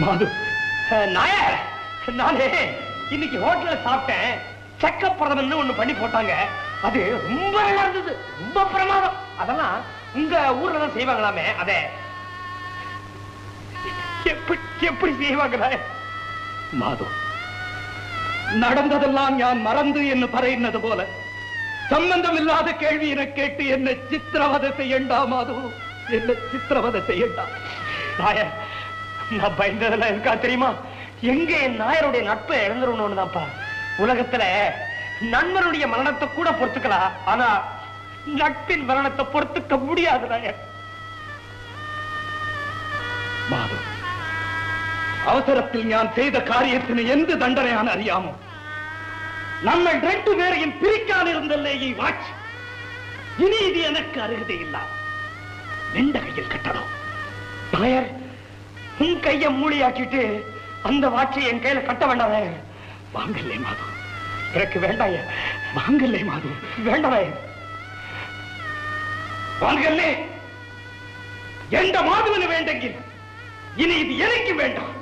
மாது நாயர், நானே இன்னைக்கு ஹோட்டல்ல சாப்பிட்டேன். சக்கப்பிரதம்னு ஒண்ணு பண்ணி போட்டாங்க. அது ரொம்ப நல்லா இருந்தது, ரொம்ப பிரமாதம். அதெல்லாம் உங்க ஊர்ல தான் செய்வாங்களாமே, அத எப்படி செய்வாங்க? மாது, நடந்ததெல்லாம் நான் மறந்து என்ன பறையினது போல சம்பந்தம் இல்லாத கேள்வி என கேட்டு என்ன சித்திரவதை செய்யண்டா மாது, என்ன சித்திரவதை செய்யண்டா. நாயர், நான் பயந்ததெல்லாம் இருக்கா தெரியுமா? எங்க என் நாயருடைய நட்பை இழந்துருன்னு தான்ப்பா. உலகத்துல நண்பனுடைய மரணத்தை கூட பொறுத்துக்கலாம், ஆனா நட்பின் மரணத்தை பொறுத்துக்க முடியாது நாயர். மாது, அவசரத்தில் நான் செய்த காரியத்தின் எந்த தண்டனையான அறியாமோ நம்ம 2 பேரையும் பிரிக்காது இருந்தல்லே வாட்ச். இனி இது எனக்கு அருகதை இல்ல. வெண்ட கையில் கட்டணும். நாயர், உன் கைய மூளையாக்கிட்டு அந்த வாட்சை என் கையில கட்ட வேண்டாமே. வாங்கல்லே மாது, எனக்கு வேண்டாய. வாங்கல்லே மாது, வேண்டாமே. வாங்கல்லே, எந்த மாதுவனு வேண்டெങ്കിൽ இனி இது எனக்கு வேண்டாம்.